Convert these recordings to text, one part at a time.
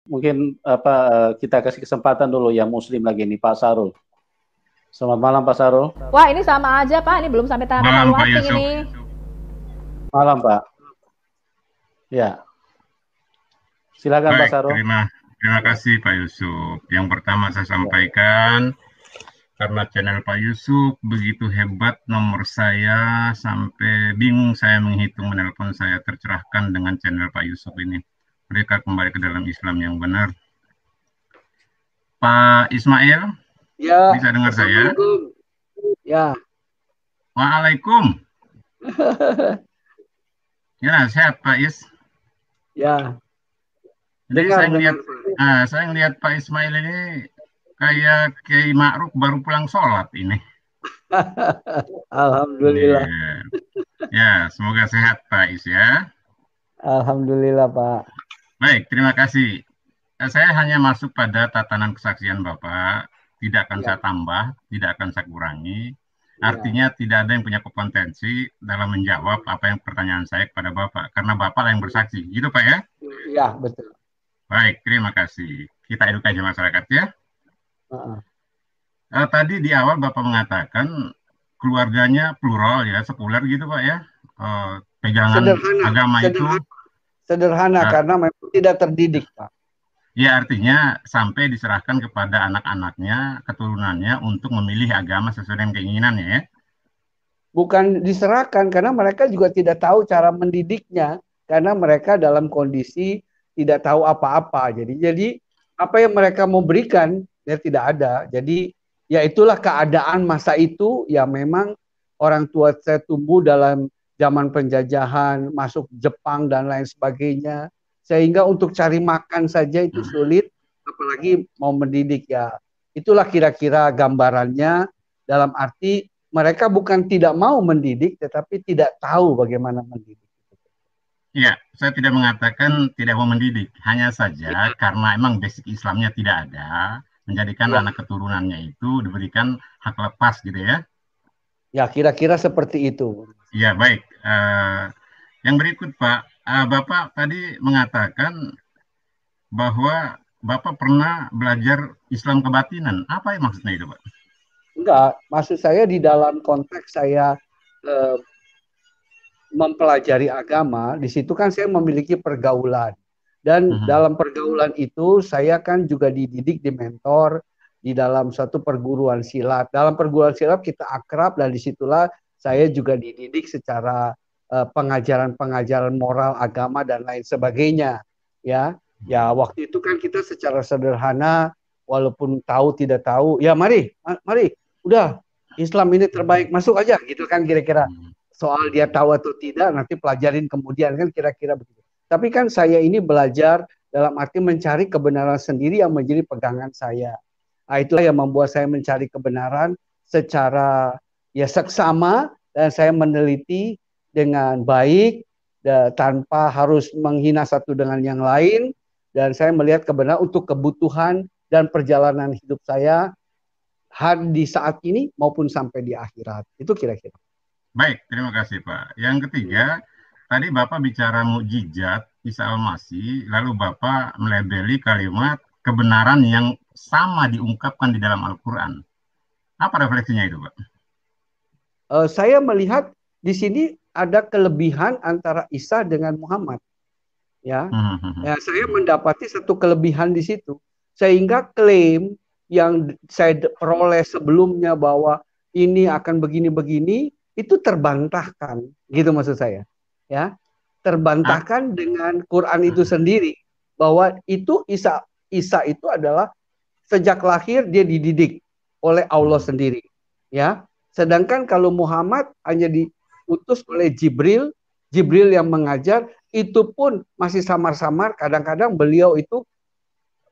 mungkin kita kasih kesempatan dulu yang Muslim lagi nih, Pak Sarul. Selamat malam Pak Sarul. Wah, ini sama aja Pak, ini belum sampai tahap evaluating ini. Malam Pak. Ya. Silakan Baik, Pak Sarul. Terima kasih Pak Yusuf. Yang pertama saya sampaikan, karena channel Pak Yusuf begitu hebat, nomor saya sampai bingung saya menghitung menelpon saya tercerahkan dengan channel Pak Yusuf ini. Mereka kembali ke dalam Islam yang benar. Pak Ismail, ya, bisa dengar saya? Ya. Waalaikum. Ya, sehat Pak Is? Ya. Jadi saya ngelihat Pak Ismail ini kayak Kiai Ma'ruf baru pulang sholat ini. Alhamdulillah. Ya, semoga sehat Pak Is ya. Alhamdulillah Pak. Baik, terima kasih. Saya hanya masuk pada tatanan kesaksian Bapak, tidak akan saya tambah, tidak akan saya kurangi. Artinya tidak ada yang punya kompetensi dalam menjawab apa yang pertanyaan saya kepada Bapak, karena Bapak lah yang bersaksi. Gitu Pak ya? Ya, betul. Baik, terima kasih. Kita edukasi masyarakat ya. Tadi di awal Bapak mengatakan keluarganya plural ya, sekuler gitu Pak ya. Pegangan agama itu sederhana karena memang tidak terdidik Pak. Ya, artinya sampai diserahkan kepada anak-anaknya, keturunannya untuk memilih agama sesuai dengan keinginannya ya. Bukan diserahkan, karena mereka juga tidak tahu cara mendidiknya, karena mereka dalam kondisi tidak tahu apa-apa. Jadi apa yang mereka mau berikan ya tidak ada. Jadi ya itulah keadaan masa itu, ya memang orang tua saya tumbuh dalam zaman penjajahan, masuk Jepang dan lain sebagainya. Sehingga untuk cari makan saja itu sulit, apalagi mau mendidik ya. Itulah kira-kira gambarannya, dalam arti mereka bukan tidak mau mendidik, tetapi tidak tahu bagaimana mendidik. Ya, saya tidak mengatakan tidak mau mendidik, hanya saja karena emang basic Islamnya tidak ada, menjadikan anak keturunannya itu diberikan hak lepas gitu ya. Ya, kira-kira seperti itu. Ya, baik. Yang berikut Pak, Bapak tadi mengatakan bahwa Bapak pernah belajar Islam kebatinan. Apa yang maksudnya itu Pak? Enggak, maksud saya di dalam konteks saya mempelajari agama, di situ kan saya memiliki pergaulan. Dan dalam pergaulan itu saya kan juga dididik, di mentor di dalam suatu perguruan silat. Dalam perguruan silat kita akrab, dan disitulah saya juga dididik secara pengajaran-pengajaran moral agama dan lain sebagainya. Ya, waktu itu kan kita secara sederhana, walaupun tahu tidak tahu, ya mari, udah Islam ini terbaik, masuk aja gitu kan kira-kira. Soal dia tahu atau tidak nanti pelajarin kemudian kan kira-kira begitu. Tapi kan saya ini belajar dalam arti mencari kebenaran sendiri yang menjadi pegangan saya. Nah, itulah yang membuat saya mencari kebenaran secara ya seksama, dan saya meneliti dengan baik tanpa harus menghina satu dengan yang lain, dan saya melihat kebenaran untuk kebutuhan dan perjalanan hidup saya di saat ini maupun sampai di akhirat. Itu kira-kira. Baik, terima kasih Pak. Yang ketiga, tadi Bapak bicara mukjizat Isa Al-Masih, lalu Bapak melabeli kalimat kebenaran yang sama diungkapkan di dalam Al-Quran. Apa refleksinya itu Pak? Saya melihat di sini ada kelebihan antara Isa dengan Muhammad. Ya, saya mendapati satu kelebihan di situ, sehingga klaim yang saya peroleh sebelumnya bahwa ini akan begini-begini itu terbantahkan, gitu maksud saya. Ya, terbantahkan dengan Quran itu sendiri, bahwa itu Isa itu adalah sejak lahir dia dididik oleh Allah sendiri. Ya, sedangkan kalau Muhammad hanya diutus oleh Jibril yang mengajar, itu pun masih samar-samar. Kadang-kadang beliau itu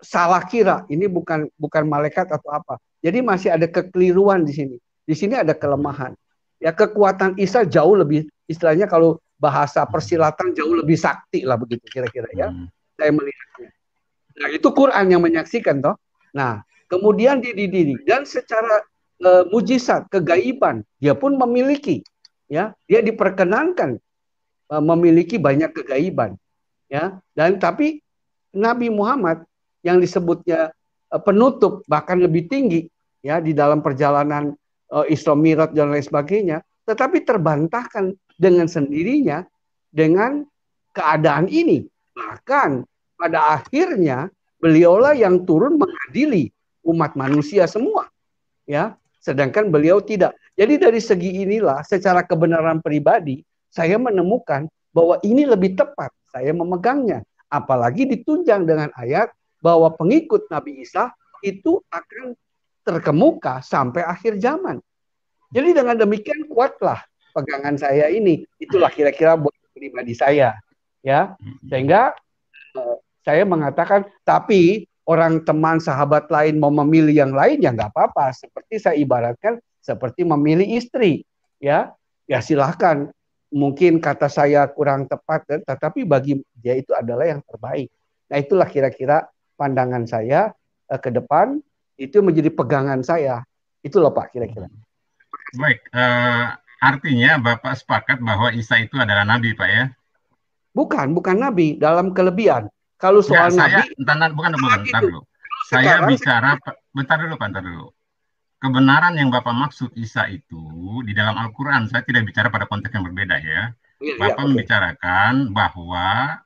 salah kira ini bukan malaikat atau apa. Jadi masih ada kekeliruan di sini. Di sini ada kelemahan. Ya, kekuatan Isa jauh lebih, istilahnya kalau bahasa persilatan jauh lebih sakti lah begitu kira-kira ya. Saya melihatnya. Nah, itu Quran yang menyaksikan toh. Nah, kemudian dia dididik, dan secara mujizat, kegaiban, dia pun memiliki, ya, dia diperkenankan memiliki banyak kegaiban, ya. Dan tapi Nabi Muhammad yang disebutnya penutup bahkan lebih tinggi ya di dalam perjalanan Isra Mi'raj dan lain sebagainya, tetapi terbantahkan dengan sendirinya dengan keadaan ini. Bahkan pada akhirnya beliaulah yang turun mengadili umat manusia semua, ya. Sedangkan beliau tidak. Jadi dari segi inilah, secara kebenaran pribadi, saya menemukan bahwa ini lebih tepat saya memegangnya. Apalagi ditunjang dengan ayat bahwa pengikut Nabi Isa itu akan terkemuka sampai akhir zaman. Jadi dengan demikian kuatlah pegangan saya ini. Itulah kira-kira buat pribadi saya, ya. Sehingga saya mengatakan, tapi orang teman sahabat lain mau memilih yang lain ya nggak apa-apa. Seperti saya ibaratkan seperti memilih istri, ya silahkan. Mungkin kata saya kurang tepat, tetapi bagi dia itu adalah yang terbaik. Nah itulah kira-kira pandangan saya ke depan, itu menjadi pegangan saya. Itu loh Pak kira-kira. Baik, artinya Bapak sepakat bahwa Isa itu adalah nabi, Pak ya? Bukan nabi dalam kelebihan. Kalau soal nabi, bukan, bentar dulu. Saya bicara, bentar dulu. Kebenaran yang Bapak maksud Isa itu di dalam Al-Quran, saya tidak bicara pada konteks yang berbeda ya. Bapak membicarakan bahwa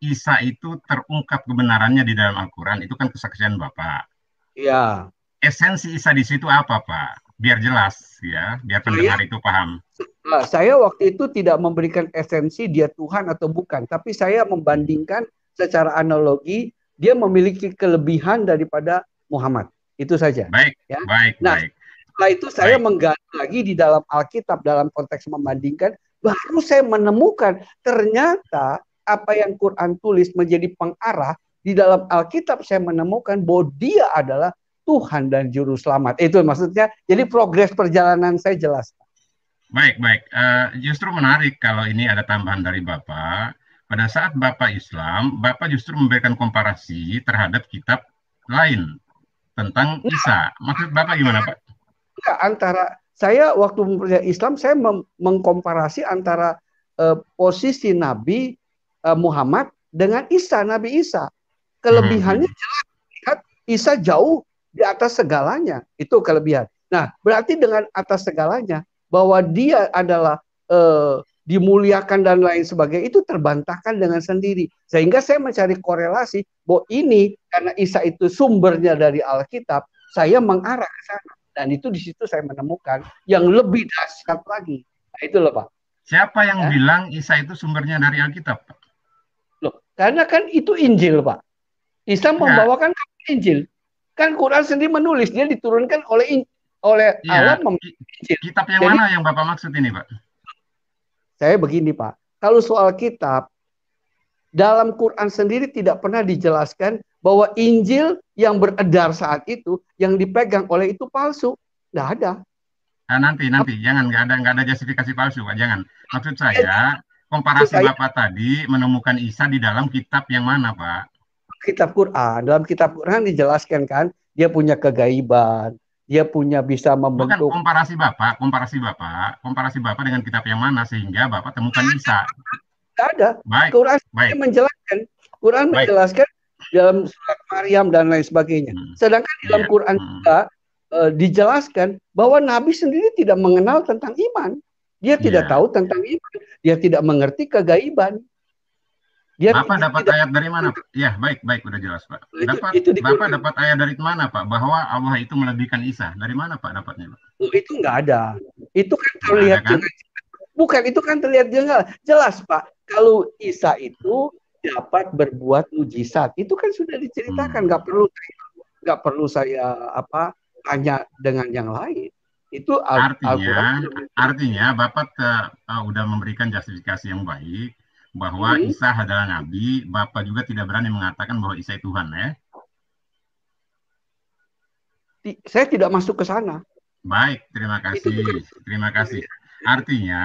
Isa itu terungkap kebenarannya di dalam Al-Quran, itu kan kesaksian Bapak. Iya. Esensi Isa di situ apa, Pak? Biar jelas ya, biar pendengar itu paham. Saya waktu itu tidak memberikan esensi dia Tuhan atau bukan, tapi saya membandingkan secara analogi dia memiliki kelebihan daripada Muhammad. Itu saja. Baik, ya. baik. Setelah itu saya menggali lagi di dalam Alkitab dalam konteks membandingkan, baru saya menemukan ternyata apa yang Quran tulis menjadi pengarah di dalam Alkitab. Saya menemukan bahwa dia adalah Tuhan dan Juru Selamat. Itu maksudnya. Jadi progres perjalanan saya jelas. Baik. Justru menarik kalau ini ada tambahan dari Bapak. Pada saat Bapak Islam, Bapak justru memberikan komparasi terhadap kitab lain tentang Isa. Maksud Bapak gimana, Pak? Antara saya waktu mempercayai Islam, saya mengkomparasi antara posisi Nabi Muhammad dengan Isa, Nabi Isa. Kelebihannya jelas, lihat Isa jauh di atas segalanya. Itu kelebihan. Nah, berarti dengan atas segalanya, bahwa dia adalah dimuliakan dan lain sebagainya, itu terbantahkan dengan sendiri. Sehingga saya mencari korelasi bahwa ini karena Isa itu sumbernya dari Alkitab, saya mengarah ke sana. Dan itu di situ saya menemukan yang lebih dahsyat lagi. Nah, itu loh Pak. Siapa yang bilang Isa itu sumbernya dari Alkitab, Pak? Loh, karena kan itu Injil, Pak. Isa membawakan Injil. Kan Quran sendiri menulis, dia diturunkan oleh Allah Injil. Kitab yang mana yang Bapak maksud ini, Pak? Saya begini Pak, kalau soal kitab, dalam Quran sendiri tidak pernah dijelaskan bahwa Injil yang beredar saat itu, yang dipegang oleh itu palsu. Nggak ada. Nah, nanti, jangan, nggak ada justifikasi palsu, Pak, jangan. Maksud saya, komparasi Bapak tadi menemukan Isa di dalam kitab yang mana, Pak? Kitab Quran. Dalam kitab Quran dijelaskan kan, dia punya kegaiban. Dia punya bisa membentuk. Bukan komparasi Bapak dengan kitab yang mana sehingga Bapak temukan Isa. Tidak ada. Quran menjelaskan. Quran menjelaskan dalam surat Maryam dan lain sebagainya. Sedangkan dalam Quran juga dijelaskan bahwa Nabi sendiri tidak mengenal tentang iman. Dia tidak tahu tentang iman. Dia tidak mengerti kegaiban. Bapak dapat ayat dari mana? Ya, baik, udah jelas, Pak. Bapak dapat ayat dari mana, Pak? Bahwa Allah itu melebihkan Isa. Dari mana, Pak, dapatnya, Pak? Itu nggak ada. Itu kan terlihat jelas. Bukan, itu kan terlihat jelas, Pak. Kalau Isa itu dapat berbuat mujizat, itu kan sudah diceritakan. Nggak perlu saya tanya dengan yang lain. Itu artinya Bapak udah memberikan justifikasi yang baik. Bahwa Isa adalah Nabi, Bapak juga tidak berani mengatakan bahwa Isa itu Tuhan, ya? Saya tidak masuk ke sana. Baik, terima kasih. Artinya,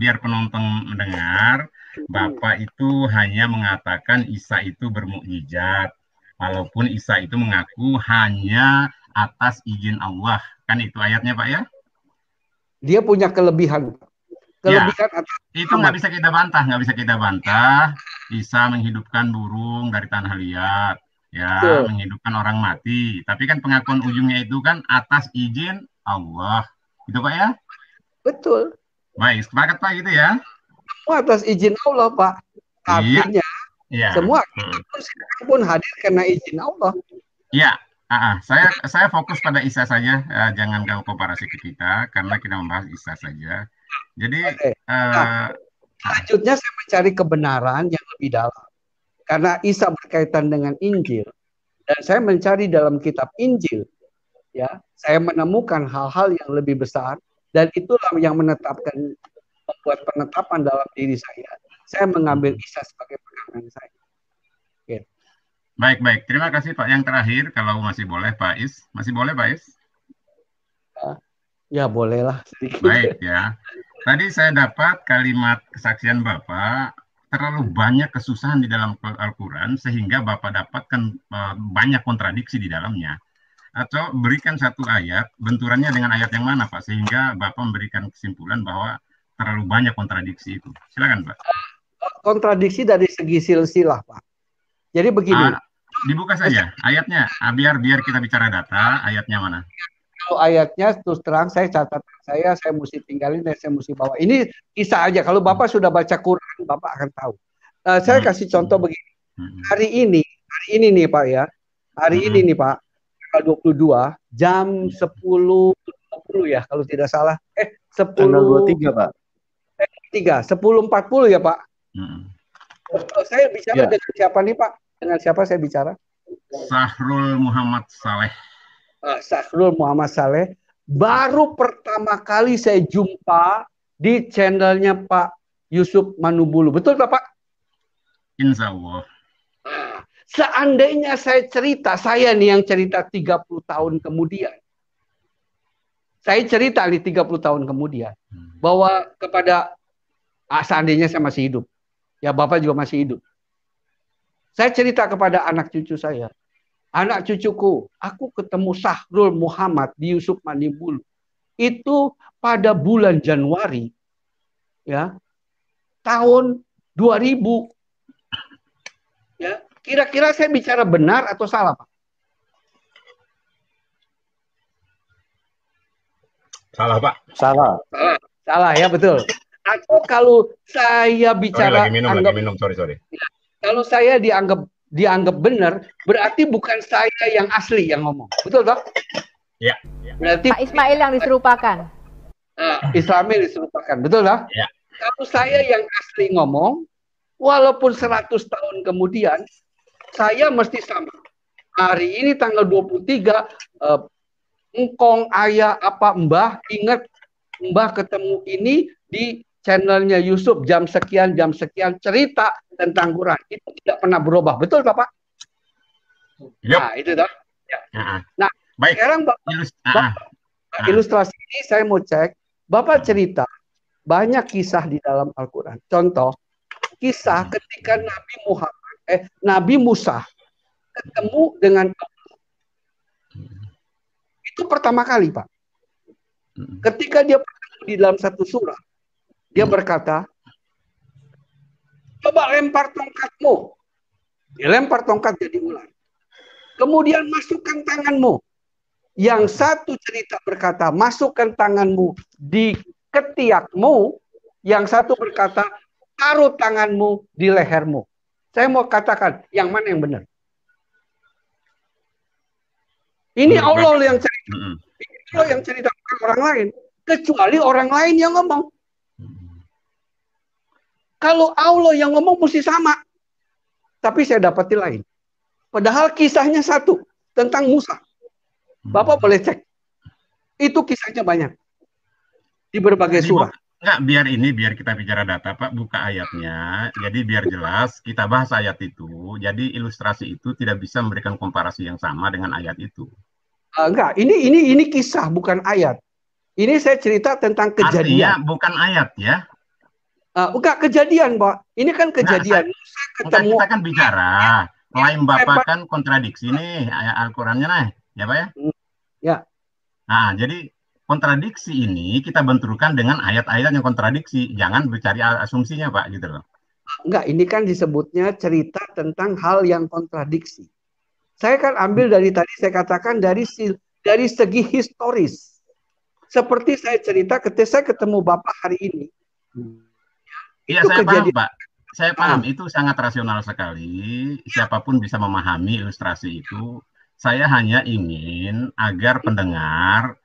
biar penonton mendengar, Bapak itu hanya mengatakan Isa itu bermukjizat, walaupun Isa itu mengaku hanya atas izin Allah. Kan itu ayatnya, Pak, ya? Dia punya kelebihan. Itu nggak bisa kita bantah. Isa menghidupkan burung dari tanah liat, ya, Betul. menghidupkan orang mati. Tapi kan pengakuan ujungnya itu kan atas izin Allah. Itu Pak ya? Betul. Baik, sepakat Pak gitu ya? Semua atas izin Allah, Pak. Artinya Iya. semua kita pun sekarang pun hadir karena izin Allah. Iya. Saya fokus pada Isa saja, jangan kau komparasi ke kita karena kita membahas Isa saja. Jadi selanjutnya saya mencari kebenaran yang lebih dalam. Karena Isa berkaitan dengan Injil dan saya mencari dalam kitab Injil, ya, saya menemukan hal-hal yang lebih besar dan itulah yang membuat penetapan dalam diri saya. Saya mengambil Isa sebagai pegangan saya. Okay. Baik. Terima kasih Pak. Yang terakhir, kalau masih boleh Pak Is. Masih boleh Pak Is? Ya bolehlah sedikit. Baik ya. Tadi saya dapat kalimat kesaksian Bapak, terlalu banyak kesusahan di dalam Al-Quran sehingga Bapak dapatkan banyak kontradiksi di dalamnya. Atau berikan satu ayat, benturannya dengan ayat yang mana Pak? Sehingga Bapak memberikan kesimpulan bahwa terlalu banyak kontradiksi itu. Silakan Pak. Kontradiksi dari segi silsilah Pak. Jadi begini. Dibuka saja ayatnya, biar kita bicara data, ayatnya mana? Kalau ayatnya terus terang saya catat saya mesti tinggalin dan saya mesti bawa. Ini kisah aja. Kalau Bapak sudah baca Quran, Bapak akan tahu. Saya kasih contoh begini. Hari ini nih Pak ya. Hari ini nih Pak, tanggal 22 jam 10.20 ya kalau tidak salah. 10.23 Pak. 10.40 ya Pak. Saya bicara dengan siapa nih Pak? Dengan siapa saya bicara? Sahrul Muhammad Saleh. Sahrul Muhammad Saleh. Baru pertama kali saya jumpa di channelnya Pak Yusuf Manubulu. Betul Pak? Insya Allah. Seandainya saya nih yang cerita 30 tahun kemudian. Saya cerita nih 30 tahun kemudian. Bahwa kepada, seandainya saya masih hidup. Ya Bapak juga masih hidup. Saya cerita kepada anak cucu saya. Anak cucuku, aku ketemu Sahrul Muhammad di Yusuf Manubulu. Itu pada bulan Januari. Ya. Tahun 2000. Ya. Kira-kira saya bicara benar atau salah, Pak? Salah, Pak. Salah ya, betul. Atau kalau saya bicara lagi minum, sorry. Kalau saya dianggap benar, berarti bukan saya yang asli yang ngomong. Betul, Pak? Ya. Berarti Pak Ismail yang diserupakan. Ismail diserupakan, betul, Pak? Ya. Kalau saya yang asli ngomong, walaupun 100 tahun kemudian, saya mesti sama. Hari ini tanggal 23, engkong, ayah, apa, mbah, ingat, mbah ketemu ini di channelnya Yusuf jam sekian cerita tentang Quran. Itu tidak pernah berubah. Betul, Bapak? Yep. Nah, itu dah. Ya. Nah, baik. Sekarang Bapak, ilustrasi ini saya mau cek. Bapak cerita banyak kisah di dalam Al-Quran. Contoh, kisah ketika Nabi Musa ketemu dengan Allah. Itu pertama kali, Pak. Ketika dia bertemu di dalam satu surah, dia berkata, coba lempar tongkatmu. Dia lempar tongkat jadi ular. Kemudian masukkan tanganmu. Yang satu cerita berkata, masukkan tanganmu di ketiakmu. Yang satu berkata, taruh tanganmu di lehermu. Saya mau katakan, yang mana yang benar? Ini Allah yang cerita. Ini Allah yang cerita, bukan orang lain. Kecuali orang lain yang ngomong. Kalau Allah yang ngomong mesti sama. Tapi saya dapati lain. Padahal kisahnya satu. Tentang Musa. Bapak boleh cek. Itu kisahnya banyak. Di berbagai surah. Enggak, biar kita bicara data, Pak. Buka ayatnya. Jadi biar jelas, kita bahas ayat itu. Jadi ilustrasi itu tidak bisa memberikan komparasi yang sama dengan ayat itu. Enggak, ini kisah, bukan ayat. Ini saya cerita tentang kejadian. Artinya bukan ayat ya? Enggak, kejadian, Pak. Ini kan kejadian. Kita kan bicara. Klaim Bapak kan kontradiksi nih. Ayat Al-Qurannya nih. Ya, Pak ya? Ya. Nah, jadi kontradiksi ini kita benturkan dengan ayat-ayat yang kontradiksi. Jangan bercari asumsinya, Pak. Gitu loh. Enggak, ini kan disebutnya cerita tentang hal yang kontradiksi. Saya kan ambil dari tadi saya katakan dari segi historis. Seperti saya cerita ketika saya ketemu Bapak hari ini. Iya, saya paham, Pak. Saya paham, itu sangat rasional sekali. Siapapun bisa memahami ilustrasi itu. Saya hanya ingin agar pendengar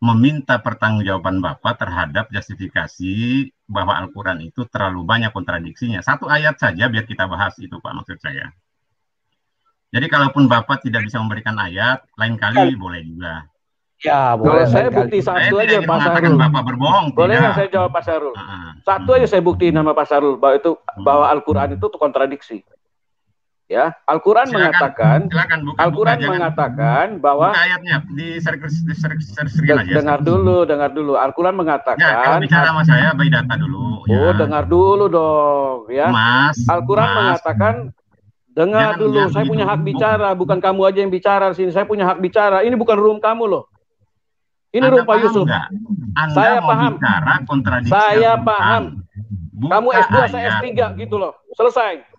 meminta pertanggungjawaban Bapak terhadap justifikasi bahwa Al-Quran itu terlalu banyak kontradiksinya. Satu ayat saja biar kita bahas itu, Pak, maksud saya. Jadi kalaupun Bapak tidak bisa memberikan ayat, lain kali boleh juga. Ya, boleh. Kalau saya bukti satu aja Pak Sarul. Bapak berbohong. Boleh nggak saya jawab Pak Sarul? Satu aja saya buktiin sama Pak Sarul bahwa Al-Quran itu kontradiksi. Ya, Al-Quran mengatakan, Al-Quran mengatakan bahwa ayatnya di screen aja. Dengar dulu. Al-Quran mengatakan. Ya, kalau bicara sama saya, bayi data dulu. Oh, ya. Dengar dulu dong, ya. Al-Quran mengatakan, dengar dulu. Saya punya hak bicara, bukan kamu aja yang bicara di sini. Saya punya hak bicara. Ini bukan room kamu loh. Ini room Pak Yusuf. Saya paham. Saya paham. Kamu S2, saya S3 gitu loh. Selesai.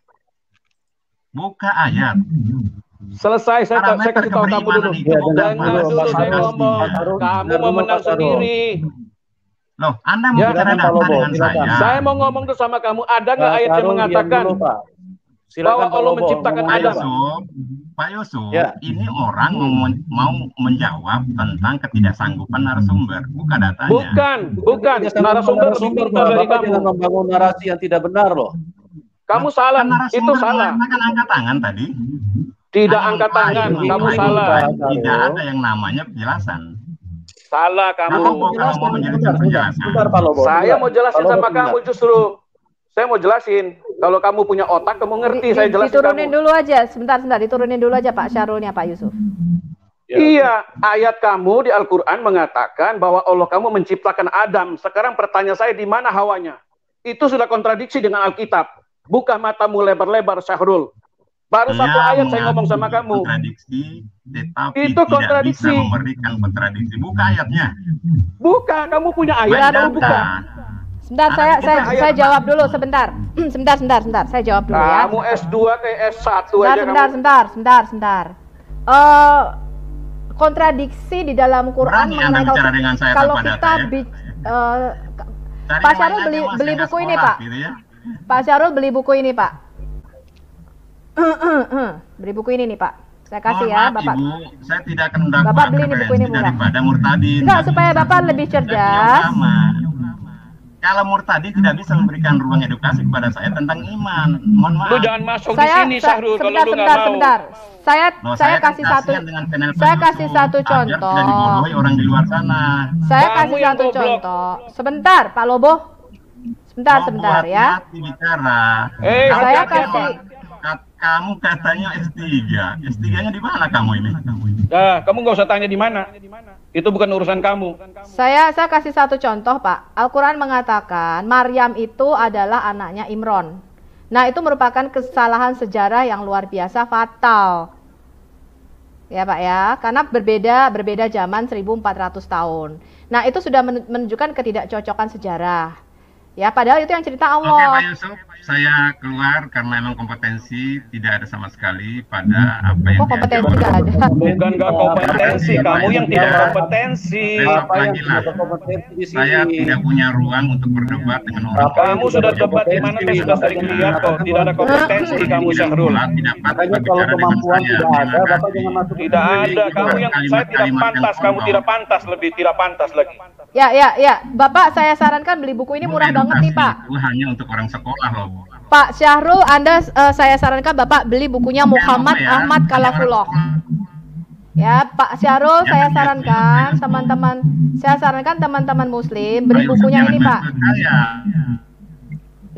Buka ayat. Selesai, saya kasih tahu kamu dulu. Dengar dulu saya ngomong. Kamu mau menang sendiri. Loh, Anda mau bicara data dengan saya. Saya mau ngomong tuh sama kamu. Ada nggak ayat yang mengatakan bahwa Allah menciptakan Adam? Pak Yusuf, ini orang mau menjawab tentang ketidaksanggupan narasumber, bukan datanya. Bukan. Narasumber lebih pintar dari kamu. Jangan membangun narasi yang tidak benar loh. Kamu salah, itu salah. Kan angkat tangan tadi. Tidak angkat tangan, kamu salah. Tidak ada yang namanya penjelasan. Salah kamu. Kalau mau menjelaskan penjelasan. Saya mau jelasin sama kamu justru. Saya mau jelasin. Kalau kamu punya otak, kamu ngerti. Saya jelasin diturunin dulu aja, sebentar. Diturunin dulu aja Pak Syarulnya, Pak Yusuf. Iya, ayat kamu di Al-Quran mengatakan bahwa Allah kamu menciptakan Adam. Sekarang pertanyaan saya, di mana Hawanya? Itu sudah kontradiksi dengan Alkitab. Buka matamu lebar-lebar, Syahrul. Baru satu ayat saya ngomong sama kamu. Kontradiksi, tetapi itu kontradiksi. Tidak bisa memberikan kontradiksi. Buka ayatnya. Buka, kamu punya ayat, kamu buka. Sebentar, saya jawab dulu sebentar. Sebentar. Saya jawab dulu ya. Kamu S2 ke S1 aja kamu. Sebentar. Kontradiksi di dalam Quran mengenai kalau kita Pak Syarul beli buku ini, Pak. Gitu ya? Pak Syarul beli buku ini, Pak. Beli buku ini nih, Pak. Saya kasih ya, Bapak. Ibu, saya tidak akan mendapatkan Bapak beli ini buku ini murah. Daripada Murtadin. Enggak, supaya Bapak lebih cerdas. Kalau Murtadin tidak bisa memberikan ruang edukasi kepada saya tentang iman. Mohon maaf. Lu jangan masuk di sini, Syahrul, kalau lu nggak mau. Sebentar. Saya kasih satu contoh. Tidak dibodohi orang di luar sana. Saya kasih satu contoh. Sebentar, Pak Lobo. Sebentar ya. Saya kasih. Kamu katanya S3. S3-nya di mana kamu ini? Kamu nggak usah tanya di mana. Itu bukan urusan kamu. Saya kasih satu contoh, Pak. Al-Quran mengatakan Maryam itu adalah anaknya Imron. Nah, itu merupakan kesalahan sejarah yang luar biasa, fatal. Ya, Pak ya. Karena berbeda zaman 1400 tahun. Nah, itu sudah menunjukkan ketidakcocokan sejarah. Ya, padahal itu yang cerita Allah. Oke, Pak Yusuf, saya keluar karena memang kompetensi tidak ada sama sekali pada apa yang kompetensi nggak ada. Bukan nggak kompetensi, kamu yang tidak kompetensi. Saya tidak punya ruang untuk berdebat dengan orang. Kamu sudah debat di mana? Saya sudah sering lihat kok. Tidak ada kompetensi kamu, Syahrul. Kalau kemampuan tidak ada, Bapak jangan masuk. Tidak ada. Kamu yang saya tidak pantas. Kamu tidak pantas, lebih tidak pantas lagi. Ya. Bapak, saya sarankan beli buku ini murah banget nih, Pak. Itu hanya untuk orang sekolah loh. Pak Syahrul, saya sarankan Bapak beli bukunya Muhammad Ahmad Kalafullah. Ya, Pak Syahrul, saya sarankan teman-teman Muslim beli bukunya ini, Pak.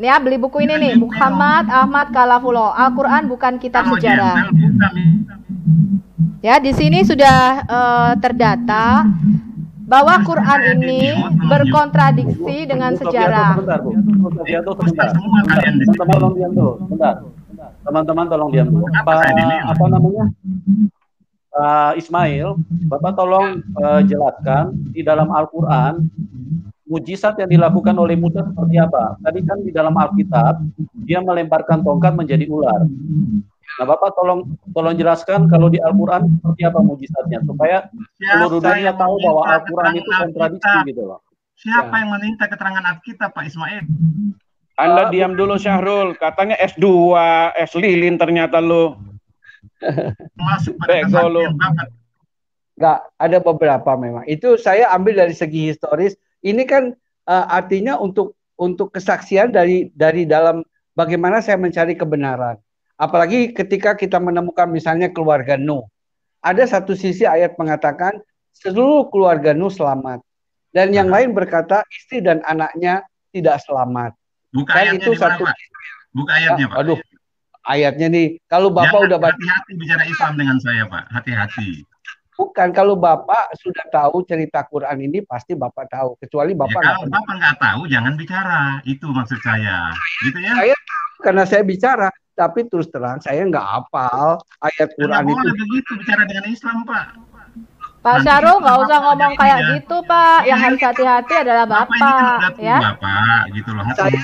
Ya, beli buku ini nih, Muhammad Ahmad Kalafullah. Al-Quran bukan kitab sejarah. Ya, di sini sudah terdata bahwa Quran ini berkontradiksi dengan sejarah. Teman-teman tolong diam dulu. Apa namanya? Ismail, Bapak tolong jelaskan di dalam Al-Quran mujizat yang dilakukan oleh Musa seperti apa? Tadi kan di dalam Alkitab dia melemparkan tongkat menjadi ular. Nah, Bapak tolong jelaskan kalau di Al-Qur'an seperti apa mujizatnya supaya seluruh dunia tahu bahwa Al-Qur'an itu kontradiksi gitu loh. Siapa yang meminta keterangan Alkitab, Pak Ismail? Anda diam dulu, Syahrul. Katanya S2, S lilin ternyata lo. Masuk pada kesaktian Bapak. Enggak, ada beberapa memang. Itu saya ambil dari segi historis. Ini kan artinya untuk kesaksian dari dalam bagaimana saya mencari kebenaran. Apalagi ketika kita menemukan misalnya keluarga Nuh. Ada satu sisi ayat mengatakan seluruh keluarga Nuh selamat. Dan yang lain berkata istri dan anaknya tidak selamat. Buka ayatnya itu satu. Buka ayatnya, Pak. Aduh, ayatnya nih. Kalau Bapak udah baca. Hati-hati bicara Islam dengan saya, Pak. Hati-hati. Bukan, kalau Bapak sudah tahu cerita Quran ini pasti Bapak tahu. Kecuali Bapak kalau Bapak nggak tahu, jangan bicara. Itu maksud saya. Gitu ya? Saya tahu karena saya bicara. Tapi terus terang saya nggak hafal ayat Quran itu. Boleh begitu bicara dengan Islam, Pak. Pak Syahrul nggak usah ngomong kayak gitu, Pak. Yang harus hati-hati adalah Bapak, ya. Bapak, gitu loh. Saya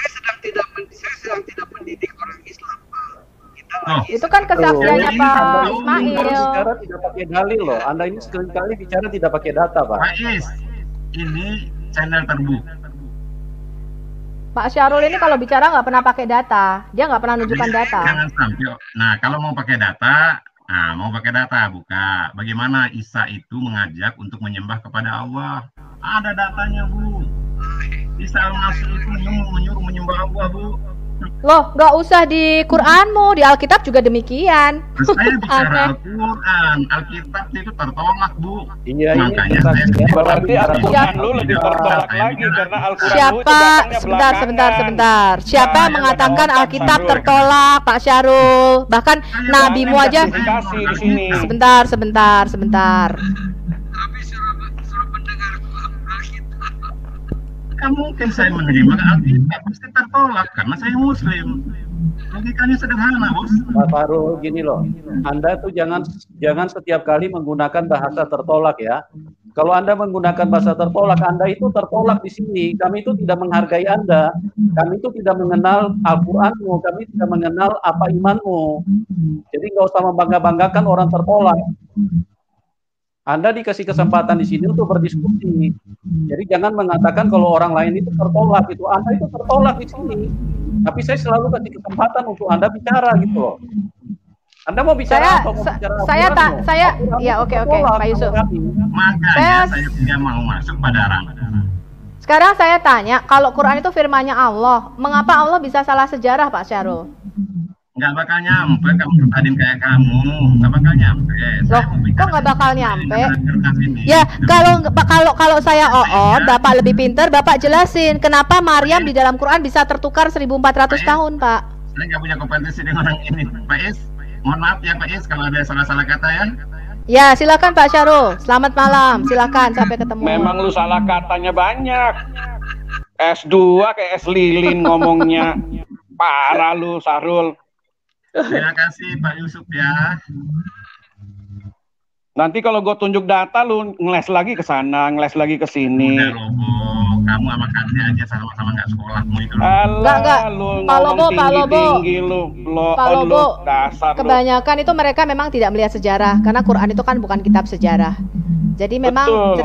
sedang tidak mendidik orang Islam, Pak. Itu kan kesaksiannya Pak Ismail. Bicara tidak pakai dalil loh. Anda ini sekali-kali bicara tidak pakai data, Pak. Pak Is, ini channel terbuka. Pak Syahrul ini kalau bicara nggak pernah pakai data, dia nggak pernah nunjukkan data. Jangan sampai. Nah, kalau mau pakai data, buka. Bagaimana Isa itu mengajak untuk menyembah kepada Allah? Ada datanya, Bu. Isa al-Masih itu menyuruh menyembah Allah, Bu. Loh, nggak usah di Quranmu, di Alkitab juga demikian. Saya bicara Al-Quran, Alkitab itu tertolak, Bu. Iya, makanya berarti Al-Quran lu lebih tertolak lagi karena Al-Quran siapa? Sebentar. Siapa yang mengatakan Alkitab tertolak, Pak Syahrul? Bahkan nabimu aja. Sebentar. Mungkin saya menerima Alkitab pasti tertolak karena saya Muslim. Logikanya sederhana, Bos. Pak Farul, gini loh, Anda tuh jangan setiap kali menggunakan bahasa tertolak ya. Kalau Anda menggunakan bahasa tertolak, Anda itu tertolak di sini. Kami itu tidak menghargai Anda. Kami itu tidak mengenal Al-Quranmu. Kami tidak mengenal apa imanmu. Jadi nggak usah membangga-banggakan orang tertolak. Anda dikasih kesempatan di sini untuk berdiskusi. Jadi jangan mengatakan kalau orang lain itu tertolak itu. Anda itu tertolak di sini. Tapi saya selalu kasih kesempatan untuk Anda bicara gitu loh. Anda mau bicara apa? Oke, Pak Yusuf. Makanya saya tidak mau masuk pada ranah. Sekarang saya tanya, kalau Quran itu firman-Nya Allah, mengapa Allah bisa salah sejarah, Pak Syahrul? Nggak bakal nyampe kamu tadi kayak kamu, nggak bakal nyampe. Loh, kok nggak bakal nyampe? Ya, kalau saya Bapak lebih pintar, Bapak jelasin kenapa Maryam di dalam Quran bisa tertukar 1400 tahun, Pak. Saya nggak punya kompetensi dengan orang ini, Pak Is. Mohon maaf ya, Pak Is, kalau ada salah-salah kata ya. Ya, silakan Pak Syahrul. Selamat malam, silakan sampai ketemu. Memang lu salah katanya banyak. S2 kayak S lilin ngomongnya. Parah lu, Syahrul. Terima kasih Pak Yusuf ya. Nanti kalau gue tunjuk data lu ngeles lagi ke sana, ngeles lagi ke sini. Udah Lobo, kamu sama Katri aja sama-sama nggak sekolahmu itu. Enggak. Pak Lobo, dasar kebanyakan itu mereka memang tidak melihat sejarah karena Quran itu kan bukan kitab sejarah. Jadi memang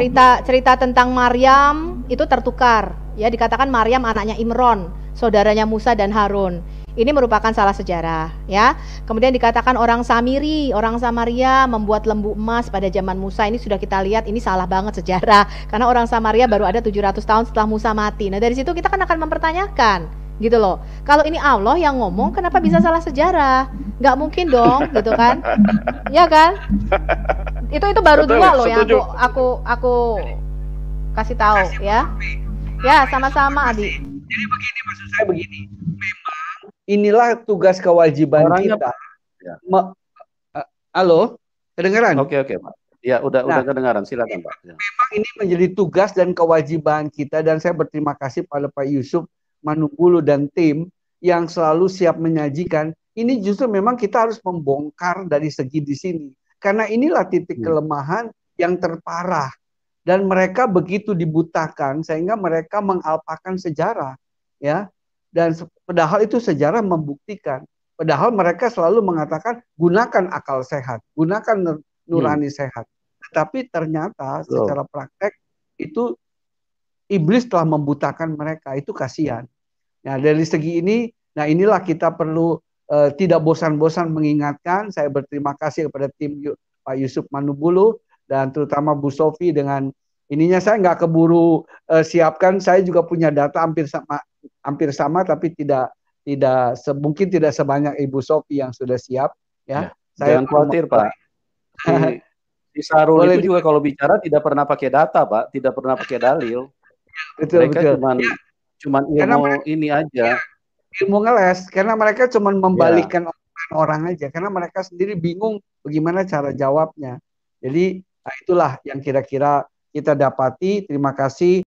cerita tentang Maryam itu tertukar. Ya, dikatakan Maryam anaknya Imron, saudaranya Musa dan Harun. Ini merupakan salah sejarah, ya. Kemudian dikatakan orang Samaria membuat lembu emas pada zaman Musa. Ini sudah kita lihat, ini salah banget sejarah. Karena orang Samaria baru ada 700 tahun setelah Musa mati. Nah, dari situ kita kan akan mempertanyakan, gitu loh. Kalau ini Allah yang ngomong, kenapa bisa salah sejarah? Nggak mungkin dong, gitu kan? Ya kan? Itu baru dua loh yang aku kasih tahu, ya. Ya, sama-sama, Adi. Jadi begini, maksud saya begini. Memang inilah tugas kewajiban kita. Ya. Halo, kedengaran? Oke, Pak. Ya, udah kedengaran. Silakan, Pak. Ya. Memang ini menjadi tugas dan kewajiban kita, dan saya berterima kasih pada Pak Yusuf, Manungulu dan tim yang selalu siap menyajikan. Ini justru memang kita harus membongkar dari segi di sini. Karena inilah titik kelemahan yang terparah. Dan mereka begitu dibutakan sehingga mereka mengalpakan sejarah, ya. Dan padahal itu sejarah membuktikan Padahal mereka selalu mengatakan gunakan akal sehat, gunakan nurani sehat. Tetapi ternyata secara praktek itu iblis telah membutakan mereka. Itu kasihan. Nah, dari segi ini, nah inilah kita perlu tidak bosan-bosan mengingatkan. Saya berterima kasih kepada tim Pak Yusuf Manubulu dan terutama Bu Sofi dengan ininya. Saya nggak keburu siapkan. Saya juga punya data hampir sama tapi mungkin tidak sebanyak Ibu Sofi yang sudah siap. Ya. Jangan khawatir Pak. Di Sarul itu juga kalau bicara tidak pernah pakai data Pak, tidak pernah pakai dalil. Mereka cuman ilmu ini aja. Ilmu ngeles, karena mereka cuma membalikkan orang aja, karena mereka sendiri bingung bagaimana cara jawabnya. Jadi itulah yang kira-kira kita dapati. Terima kasih.